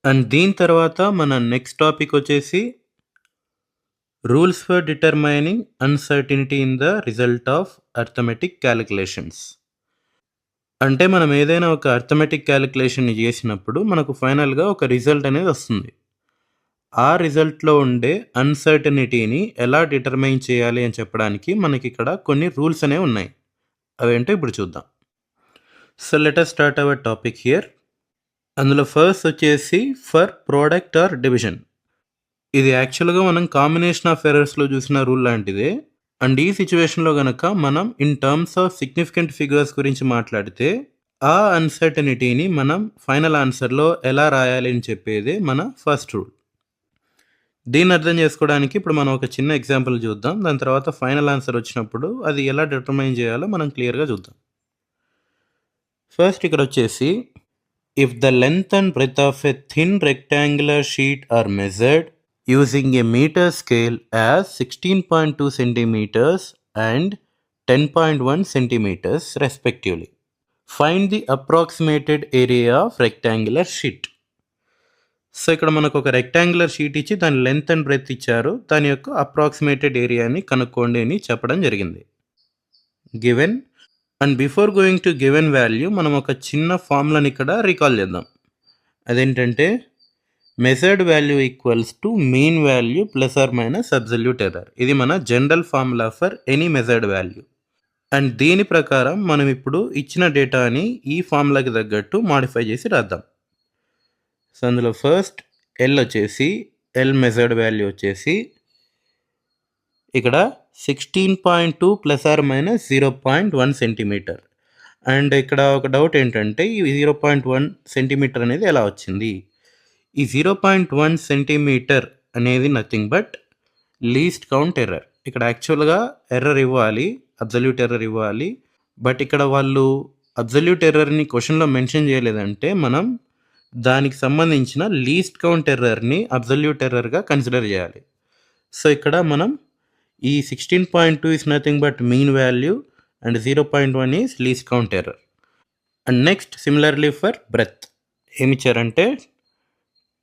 And దీని తర్వాత మన నెక్స్ట్ టాపిక్ వచ్చేసి rules for determining uncertainty in the result of arithmetic calculations. అంటే మనం ఏదైనా ఒక అర్థమెటిక్ క్యాలిక్యులేషన్ని చేసినప్పుడు మనకు ఫైనల్గా ఒక రిజల్ట్ అనేది వస్తుంది. ఆ రిజల్ట్లో ఉండే అన్సర్టనిటీని ఎలా డిటర్మైన్ చేయాలి అని చెప్పడానికి మనకి ఇక్కడ కొన్ని రూల్స్ అనేవి ఉన్నాయి. అవేంటో ఇప్పుడు చూద్దాం. So let us start our topic here. అందులో ఫస్ట్ వచ్చేసి ఫర్ ప్రోడక్ట్ ఆర్ డివిజన్. ఇది యాక్చువల్గా మనం కాంబినేషన్ ఆఫ్ ఎర్రర్స్లో చూసిన రూల్ లాంటిదే. అండ్ ఈ సిచ్యువేషన్లో కనుక మనం in terms of significant figures గురించి మాట్లాడితే ఆ అన్సర్టనిటీని మనం ఫైనల్ ఆన్సర్లో ఎలా రాయాలి అని చెప్పేదే మన ఫస్ట్ రూల్. దీన్ని అర్థం చేసుకోవడానికి ఇప్పుడు మనం ఒక చిన్న ఎగ్జాంపుల్ చూద్దాం. దాని తర్వాత ఫైనల్ ఆన్సర్ వచ్చినప్పుడు అది ఎలా డిటర్మైన్ చేయాలో మనం క్లియర్గా చూద్దాం. ఫస్ట్ ఇక్కడ వచ్చేసి if the length and breadth of a thin rectangular sheet are measured using a meter scale as 16.2 centimeters and 10.1 centimeters respectively. Find the approximated area of rectangular sheet. So ఇక్కడ మనకు ఒక rectangular sheet ఇచ్చి దాని length and breadth ఇచ్చారు. దాని యొక్క approximated ఏరియాని కనుక్కోండి అని చెప్పడం జరిగింది. Given and before going to given value మనం ఒక చిన్న ఫార్ములాని ఇక్కడ రీకాల్ చేద్దాం. అదేంటంటే measured value equals to mean value plus or minus absolute error. ఇది మన general formula for any measured value. And దీని ప్రకారం మనం ఇప్పుడు ఇచ్చిన డేటాని ఈ ఫార్ములాకి తగ్గట్టు మాడిఫై చేసి రాద్దాం. సో అందులో ఫస్ట్ ఎల్ వచ్చేసి ఎల్ మెజర్డ్ వాల్యూ వచ్చేసి ఇక్కడ 16.2 plus or minus 0.1 centimetre. And ఇక్కడ ఒక డౌట్ ఏంటంటే ఈ 0.1 సెంటీమీటర్ అనేది ఎలా వచ్చింది? ఈ 0.1 సెంటీమీటర్ అనేది nothing but least count error. ఇక్కడ యాక్చువల్గా ఎర్రర్ ఇవ్వాలి, అబ్సల్యూట్ ఎర్రర్ ఇవ్వాలి. బట్ ఇక్కడ వాళ్ళు అబ్సల్యూట్ ఎర్రర్ని క్వశ్చన్లో మెన్షన్ చేయలేదంటే మనం దానికి సంబంధించిన లీస్ట్ కౌంట్ ఎర్రర్ని అబ్సల్యూట్ ఎర్రర్గా కన్సిడర్ చేయాలి. సో ఇక్కడ మనం ఈ 16.2 is nothing but mean value and 0.1 is least count error. And next similarly for breadth ఏమిచ్చారంటే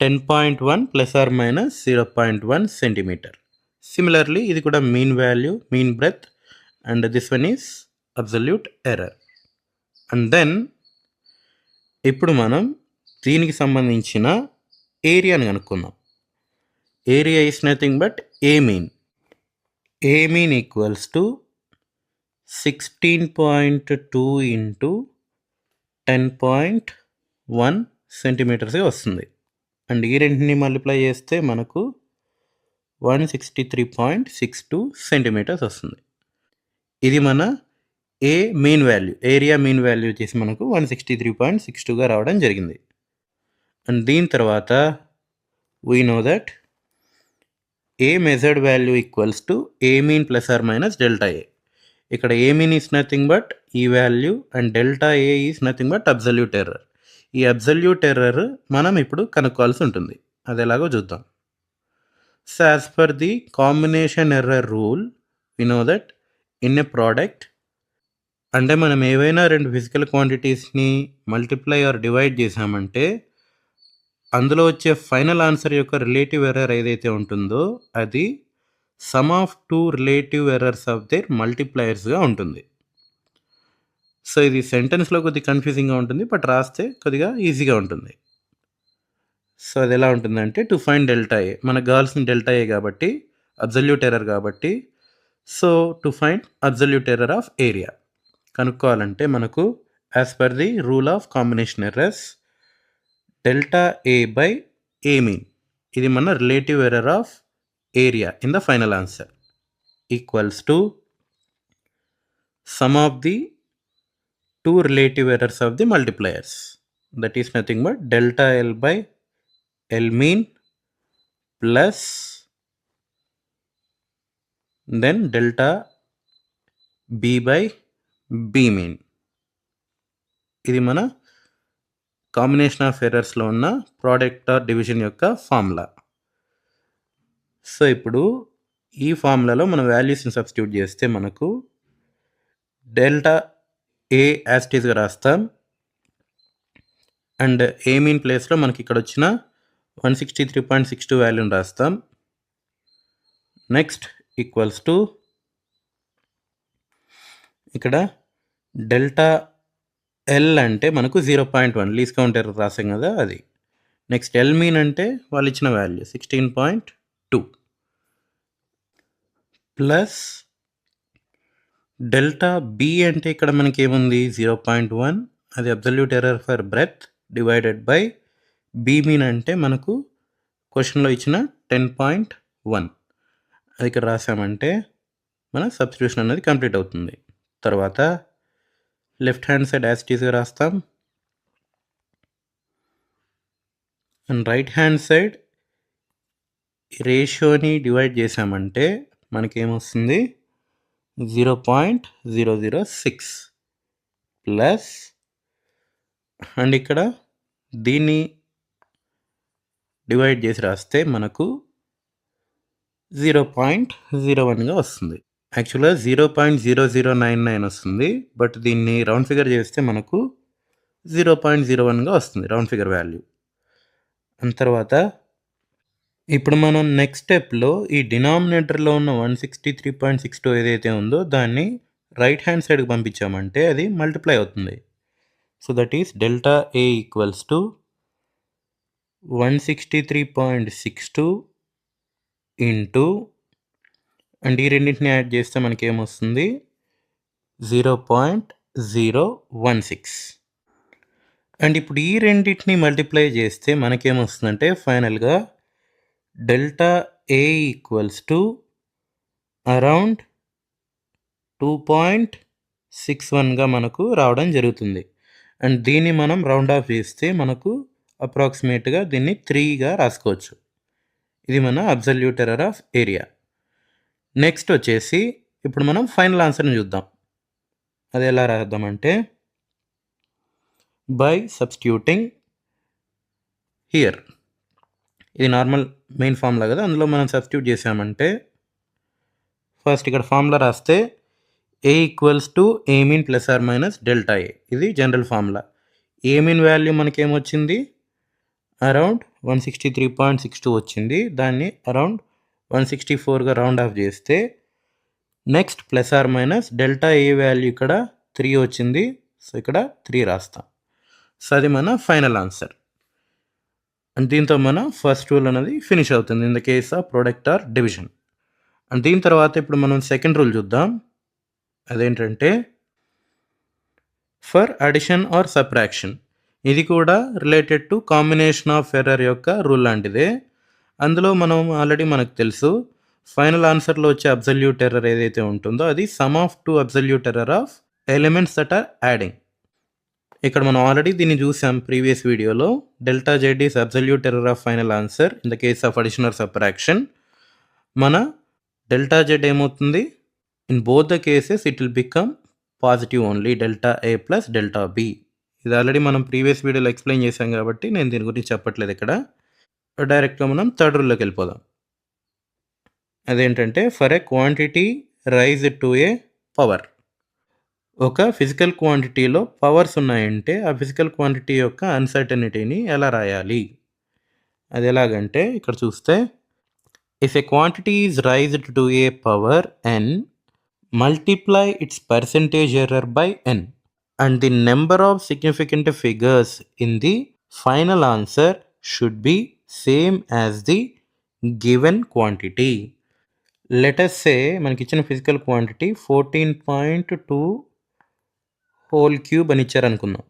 10.1 plus or minus 0.1 centimetre. Similarly ఇది కూడా mean value, mean breadth and this one is absolute error. And then ఇప్పుడు మనం దీనికి సంబంధించిన ఏరియాని కనుక్కుందాం. Area is nothing but A mean. A mean equals to 16.2 into 10.1 సెంటీమీటర్స్గా వస్తుంది. అండ్ ఈ రెంటిని మల్టిప్లై చేస్తే మనకు 163.62 సెంటీమీటర్స్ వస్తుంది. ఇది మన A mean value, area mean value వచ్చేసి మనకు 163.62గా రావడం జరిగింది. అండ్ దీని తర్వాత we know that A measured value equals to A mean plus or minus delta A. ఇక్కడ A mean is nothing but ఈ value and delta A is nothing but absolute error. ఈ అబ్సల్యూట్ ఎర్రర్ మనం ఇప్పుడు కనుక్కోవాల్సి ఉంటుంది. అది ఎలాగో చూద్దాం. So as per the combination error rule we know that in a product, అంటే మనం ఏవైనా రెండు ఫిజికల్ క్వాంటిటీస్ని మల్టిప్లై ఆర్ డివైడ్ చేసామంటే అందులో వచ్చే ఫైనల్ ఆన్సర్ యొక్క రిలేటివ్ ఎర్రర్ ఏదైతే ఉంటుందో అది sum of two relative errors of their మల్టిప్లయర్స్గా ఉంటుంది. సో ఇది సెంటెన్స్లో కొద్దిగా కన్ఫ్యూజింగ్గా ఉంటుంది, బట్ రాస్తే కొద్దిగా ఈజీగా ఉంటుంది. సో అది ఎలా ఉంటుందంటే టు ఫైండ్ డెల్టా ఏ, మనకు కావాల్సిన డెల్టా ఏ కాబట్టి అబ్సల్యూట్ ఎర్రర్ కాబట్టి, so to find absolute error of area కనుక్కోవాలంటే మనకు as per the rule of combination errors delta A by A mean, ఇది మన relative error of area in the final answer, equals to sum of the two relative errors of the multipliers, that is nothing but delta L by L mean plus then delta B by B mean. ఇది మన combination of ఎర్రర్స్లో ఉన్న product or division యొక్క formula. So ఇప్పుడు ఈ ఫార్ములాలో మన వాల్యూస్ని substitute చేస్తే మనకు డెల్టా ఏ యాస్టీస్గా రాస్తాం అండ్ ఏ మీన్ ప్లేస్లో మనకి ఇక్కడ వచ్చిన 163.62 వాల్యూని రాస్తాం. నెక్స్ట్ ఈక్వల్స్ టు ఇక్కడ డెల్టా ఎల్ అంటే మనకు 0.1 లీస్ట్ కౌంట్ ఎర్రర్ రాసాం కదా అది. నెక్స్ట్ ఎల్ మీన్ అంటే వాళ్ళు ఇచ్చిన వాల్యూ 16.2 ప్లస్ డెల్టా బి అంటే ఇక్కడ మనకి ఏముంది 0.1, అది absolute error for breadth divided by B mean అంటే మనకు క్వశ్చన్లో ఇచ్చిన 10.1 అది ఇక్కడ రాసామంటే మన సబ్స్టిట్యూషన్ అనేది కంప్లీట్ అవుతుంది. తర్వాత left hand side as it ఈస్గా రాస్తాం అండ్ రైట్ హ్యాండ్ సైడ్ రేషియోని డివైడ్ చేసామంటే మనకేమొస్తుంది 0.006 ప్లస్ అండ్ ఇక్కడ దీన్ని డివైడ్ చేసి రాస్తే మనకు 0.01గా వస్తుంది. యాక్చువల్గా 0.0099 వస్తుంది, బట్ దీన్ని రౌండ్ ఫిగర్ చేస్తే మనకు 0.01గా వస్తుంది రౌండ్ ఫిగర్ వాల్యూ. అండ్ తర్వాత ఇప్పుడు మనం నెక్స్ట్ స్టెప్లో ఈ డినామినేటర్లో ఉన్న 163.62 ఏదైతే ఉందో దాన్ని రైట్ హ్యాండ్ సైడ్కి పంపించామంటే అది మల్టిప్లై అవుతుంది. So that is delta A equals to 163.62 into and ఈ రెండింటిని యాడ్ చేస్తే మనకి ఏమొస్తుంది 0.016. అండ్ ఇప్పుడు ఈ రెండింటిని మల్టిప్లై చేస్తే మనకేమొస్తుందంటే ఫైనల్గా delta A equals to around 2.61గా మనకు రావడం జరుగుతుంది. అండ్ దీన్ని మనం రౌండ్ ఆఫ్ చేస్తే మనకు అప్రాక్సిమేట్గా దీన్ని 3గా రాసుకోవచ్చు. ఇది మన absolute error of area. Next వచ్చేసి ఇప్పుడు మనం ఫైనల్ ఆన్సర్ని చూద్దాం. అది ఎలా రాద్దామంటే బై సబ్స్టిట్యూటింగ్ హియర్, ఇది నార్మల్ మెయిన్ ఫార్ములా కదా, అందులో మనం సబ్స్టిట్యూట్ చేసామంటే ఫస్ట్ ఇక్కడ ఫార్ములా రాస్తే A equals to A mean plus or minus delta A, ఇది general formula. A mean value మనకేమొచ్చింది అరౌండ్ 163.62 వచ్చింది, దాన్ని అరౌండ్ 164గా రౌండ్ ఆఫ్ చేస్తే next plus or minus delta A value ఇక్కడ 3 వచ్చింది, సో ఇక్కడ 3 రాస్తాం. సో అది మన ఫైనల్ ఆన్సర్. అండ్ దీంతో మన ఫస్ట్ రూల్ అనేది ఫినిష్ అవుతుంది in the case of product are division. And దీని తర్వాత ఇప్పుడు మనం సెకండ్ రూల్ చూద్దాం. అదేంటంటే ఫర్ అడిషన్ ఆర్ సబ్ట్రాక్షన్, ఇది కూడా related to combination of error యొక్క రూల్ లాంటిదే. అందులో మనకు తెలుసు ఫైనల్ ఆన్సర్లో వచ్చే అబ్సల్యూట్ ఎర్రర్ ఏదైతే ఉంటుందో అది sum of 2 absolute error of elements that are adding. ఇక్కడ మనం ఆల్రెడీ దీన్ని చూసాం ప్రీవియస్ వీడియోలో. Delta Z is absolute error of final answer in the case of addition or subtraction. మన డెల్టా జెడ్ ఏమవుతుంది in both the cases it will become positive only, delta A plus delta B. ఇది already మనం previous వీడియోలో explain చేసాం కాబట్టి నేను దీని గురించి చెప్పట్లేదు. ఇక్కడ డైరెక్ట్గా మనం థర్డ్ రూల్లోకి వెళ్ళిపోదాం. అదేంటంటే for a quantity raise to a power, ఒక ఫిజికల్ క్వాంటిటీలో పవర్స్ ఉన్నాయంటే ఆ ఫిజికల్ క్వాంటిటీ యొక్క అన్సర్టనిటీని ఎలా రాయాలి? అది ఎలాగంటే ఇక్కడ చూస్తే if a quantity is raised to a power N, multiply its percentage error by N and the number of significant figures in the final answer should be same as the given quantity. Let us say మనకి ఇచ్చిన physical quantity 14.2 whole cube అని ఇచ్చారనుకుందాం.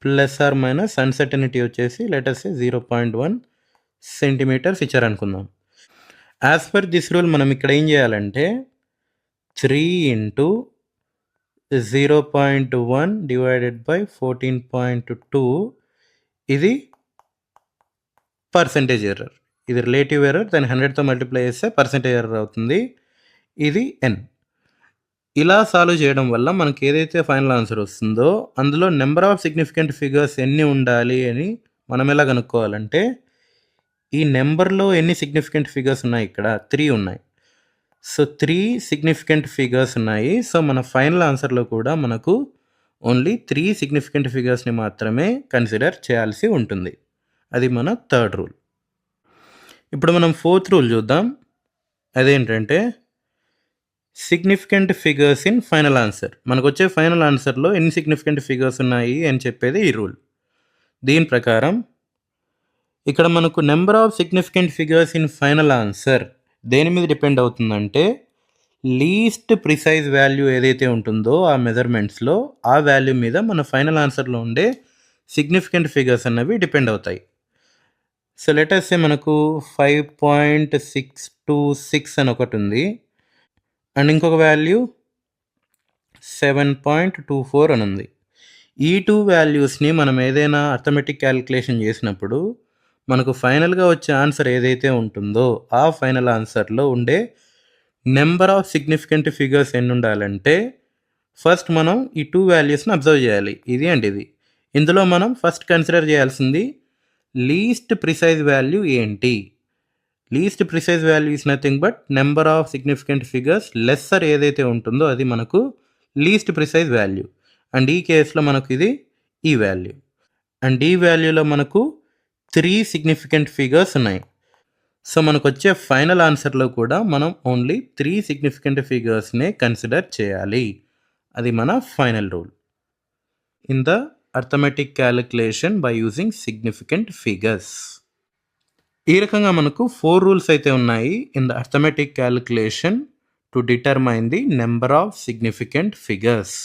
Plus or minus uncertainty వచ్చేసి let us say 0.1 centimetres ఇచ్చారనుకుందాం. As per this rule మనం ఇక్కడ ఏం చేయాలంటే 3 into 0.1 డివైడెడ్ బై 14.2, ఇది పర్సెంటేజ్ ఎర్రర్, ఇది రిలేటివ్ ఎర్రర్, దాన్ని 100తో మల్టిప్లై చేస్తే పర్సెంటేజ్ ఎర్రర్ అవుతుంది, ఇది ఎన్. ఇలా సాల్వ్ చేయడం వల్ల మనకి ఏదైతే ఫైనల్ ఆన్సర్ వస్తుందో అందులో నెంబర్ ఆఫ్ సిగ్నిఫికెంట్ ఫిగర్స్ ఎన్ని ఉండాలి అని మనం ఎలా కనుక్కోవాలంటే ఈ నెంబర్లో ఎన్ని సిగ్నిఫికెంట్ ఫిగర్స్ ఉన్నాయి, ఇక్కడ 3 ఉన్నాయి. సో 3 సిగ్నిఫికెంట్ ఫిగర్స్ ఉన్నాయి. సో మన ఫైనల్ ఆన్సర్లో కూడా మనకు ఓన్లీ 3 సిగ్నిఫికెంట్ ఫిగర్స్ని మాత్రమే కన్సిడర్ చేయాల్సి ఉంటుంది. అది మన థర్డ్ రూల్. ఇప్పుడు మనం ఫోర్త్ రూల్ చూద్దాం. అదేంటంటే significant figures in final answer. మనకొచ్చే ఫైనల్ ఆన్సర్లో ఎన్ని సిగ్నిఫికెంట్ ఫిగర్స్ ఉన్నాయి అని చెప్పేది ఈ రూల్. దీని ప్రకారం ఇక్కడ మనకు number of significant figures in final answer దేని మీద డిపెండ్ అవుతుందంటే లీస్ట్ ప్రిసైజ్ వాల్యూ ఏదైతే ఉంటుందో ఆ మెజర్మెంట్స్లో ఆ వాల్యూ మీద మన ఫైనల్ ఆన్సర్లో ఉండే సిగ్నిఫికెంట్ ఫిగర్స్ అన్నవి డిపెండ్ అవుతాయి. సో లెటర్స్ మనకు 5.626 అని ఒకటి ఉంది అండ్ ఇంకొక వాల్యూ 7.24 అని ఉంది. ఈ టూ వాల్యూస్ని మనం ఏదైనా అర్థమెటిక్ క్యాలిక్యులేషన్ చేసినప్పుడు మనకు ఫైనల్గా వచ్చే ఆన్సర్ ఏదైతే ఉంటుందో ఆ ఫైనల్ ఆన్సర్లో ఉండే నెంబర్ ఆఫ్ సిగ్నిఫికెంట్ ఫిగర్స్ ఎన్ని ఉండాలంటే ఫస్ట్ మనం ఈ టూ వాల్యూస్ని అబ్జర్వ్ చేయాలి, ఇది అండ్ ఇది. ఇందులో మనం ఫస్ట్ కన్సిడర్ చేయాల్సింది లీస్ట్ ప్రిసైజ్ వాల్యూ ఏంటి. Least precise value is nothing but number of significant figures lesser ఏదైతే ఉంటుందో అది మనకు లీస్ట్ ప్రిసైజ్ వాల్యూ. అండ్ ఈ కేసులో మనకు ఇది ఈ వాల్యూ. అండ్ ఈ వాల్యూలో మనకు 3 సిగ్నిఫికెంట్ ఫిగర్స్ ఉన్నాయి. సో మనకు వచ్చే ఫైనల్ ఆన్సర్లో కూడా మనం ఓన్లీ 3 సిగ్నిఫికెంట్ ఫిగర్స్నే కన్సిడర్ చేయాలి. అది మన final rule in the arithmetic calculation by using significant figures. ఈ రకంగా మనకు 4 రూల్స్ అయితే ఉన్నాయి in the arithmetic calculation to determine the number of significant figures.